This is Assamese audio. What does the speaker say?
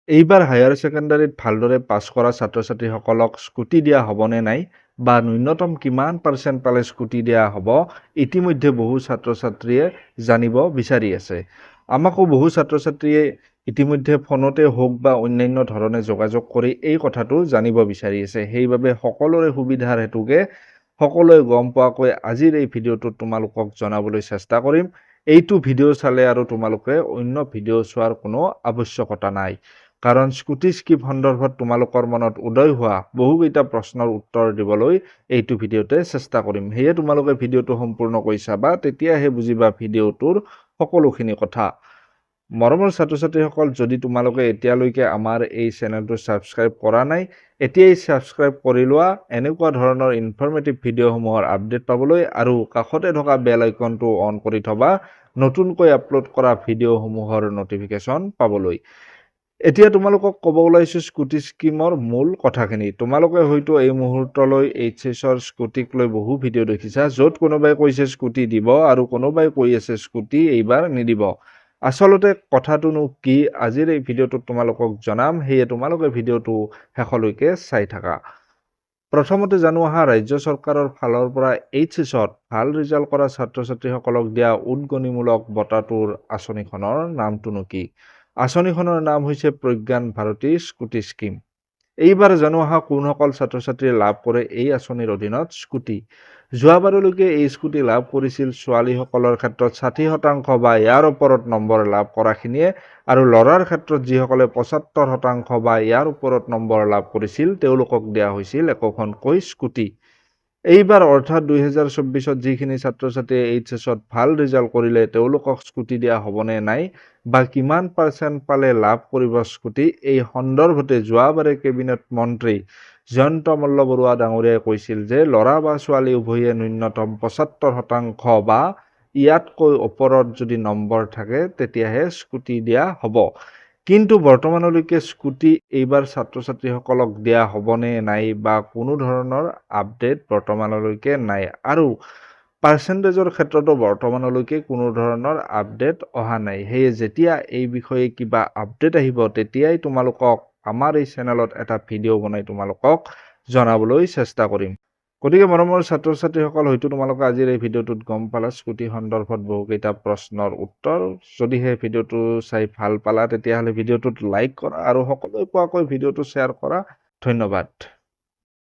এইবাৰ হায়াৰ ছেকেণ্ডাৰীত ভালদৰে পাছ কৰা ছাত্ৰ-ছাত্ৰীসকলক স্কুটি দিয়া হ'বনে নাই বা ন্যূনতম কিমান পাৰ্চেণ্ট পালে স্কুটি দিয়া হ'ব, ইতিমধ্যে বহু ছাত্ৰ-ছাত্ৰীয়ে জানিব বিচাৰি আছে। আমাকো বহু ছাত্ৰ-ছাত্ৰীয়ে ইতিমধ্যে ফোনতে হওক বা অন্যান্য ধৰণে যোগাযোগ কৰি এই কথাটো জানিব বিচাৰি আছে। সেইবাবে সকলোৰে সুবিধাৰ হেতুকে সকলোৱে গম পোৱাকৈ আজিৰ এই ভিডিঅ'টোত তোমালোকক জনাবলৈ চেষ্টা কৰিম। এইটো ভিডিঅ' চালে আৰু তোমালোকে অন্য ভিডিঅ' চোৱাৰ কোনো আৱশ্যকতা নাই। কাৰণ স্কুটি স্কিম সন্দৰ্ভত তোমালোকৰ মনত উদয় হোৱা বহুকেইটা প্ৰশ্নৰ উত্তৰ দিবলৈ এইটো ভিডিঅ'তে চেষ্টা কৰিম। সেয়ে তোমালোকে ভিডিঅ'টো সম্পূৰ্ণ কৰি চাবা, তেতিয়াহে বুজিবা ভিডিঅ'টোৰ সকলোখিনি কথা। মৰমৰ ছাত্ৰ-ছাত্ৰীসকল, যদি তোমালোকে এতিয়ালৈকে আমাৰ এই চেনেলটো ছাবস্ক্ৰাইব কৰা নাই, এতিয়াই ছাবস্ক্ৰাইব কৰি লোৱা এনেকুৱা ধৰণৰ ইনফৰ্মেটিভ ভিডিঅ'সমূহৰ আপডেট পাবলৈ, আৰু কাষতে থকা বেল আইকনটো অন কৰি থবা নতুনকৈ আপলোড কৰা ভিডিঅ'সমূহৰ নটিফিকেশ্যন পাবলৈ। এতিয়া তোমালোকক ক'ব ওলাইছোঁ স্কুটি স্কিমৰ মূল কথাখিনি। তোমালোকে হয়তো এই মুহূৰ্তলৈ এইচএছৰ স্কুটিক লৈ বহু ভিডিঅ' দেখিছা, য'ত কোনোবাই কৈছে স্কুটি দিব আৰু কোনোবাই কৈ আছে স্কুটি এইবাৰ নিদিব। আচলতে কথাটোনো কি, আজিৰ এই ভিডিঅ'টোত তোমালোকক জনাম, সেয়ে তোমালোকে ভিডিঅ'টো শেষলৈকে চাই থাকা। প্ৰথমতে জানো আহা, ৰাজ্য চৰকাৰৰ ফালৰ পৰা এইচএছত ভাল ৰিজাল্ট কৰা ছাত্ৰ-ছাত্ৰীসকলক দিয়া উদগনিমূলক বঁটাটোৰ আঁচনিখনৰ নামটোনো কি? আঁচনিখনৰ নাম হৈছে প্ৰজ্ঞান ভাৰতী স্কুটি স্কিম। এইবাৰ জানো আহা, কোনসকল ছাত্ৰ-ছাত্ৰীয়ে লাভ কৰে এই আঁচনিৰ অধীনত স্কুটি। যোৱাবাৰলৈকে এই স্কুটি লাভ কৰিছিল ছোৱালীসকলৰ ক্ষেত্ৰত 60% বা ইয়াৰ ওপৰত নম্বৰ লাভ কৰাখিনিয়ে, আৰু ল'ৰাৰ ক্ষেত্ৰত যিসকলে 75% বা ইয়াৰ ওপৰত নম্বৰ লাভ কৰিছিল তেওঁলোকক দিয়া হৈছিল একোখনকৈ স্কুটি। এইবাৰ অৰ্থাৎ 2024ত যিখিনি ছাত্ৰ-ছাত্ৰীয়ে এইচএছত ভাল ৰিজাল্ট কৰিলে তেওঁলোকক স্কুটি দিয়া হ'বনে নাই বা কিমান পাৰ্চেণ্ট পালে লাভ কৰিব স্কুটি, এই সন্দৰ্ভতে যোৱাবাৰে কেবিনেট মন্ত্ৰী জয়ন্ত মল্লবৰুৱা ডাঙৰীয়াই কৈছিল যে ল'ৰা বা ছোৱালী উভয়ে ন্যূনতম 75% বা ইয়াতকৈ ওপৰত যদি নম্বৰ থাকে তেতিয়াহে স্কুটি দিয়া হ'ব। কিন্তু বৰ্তমানলৈকে স্কুটি এইবাৰ ছাত্ৰ-ছাত্ৰীসকলক দিয়া হ'বনে নাই বা কোনো ধৰণৰ আপডেট বৰ্তমানলৈকে নাই, আৰু পাৰ্চেণ্টেজৰ ক্ষেত্ৰতো বৰ্তমানলৈকে কোনো ধৰণৰ আপডেট অহা নাই। সেয়ে যেতিয়া এই বিষয়ে কিবা আপডেট আহিব তেতিয়াই তোমালোকক আমাৰ এই চেনেলত এটা ভিডিঅ' বনাই তোমালোকক জনাবলৈ চেষ্টা কৰিম। গতিকে মৰমৰ ছাত্ৰ-ছাত্ৰীসকল, হয়তো তোমালোকে আজিৰ এই ভিডিঅ'টোত গম পালা স্কুটি সন্দৰ্ভত বহুকেইটা প্ৰশ্নৰ উত্তৰ। যদিহে ভিডিঅ'টো চাই ভাল পালা তেতিয়াহ'লে ভিডিঅ'টোত লাইক কৰা আৰু সকলোৱে পোৱাকৈ ভিডিঅ'টো শ্বেয়াৰ কৰা। ধন্যবাদ।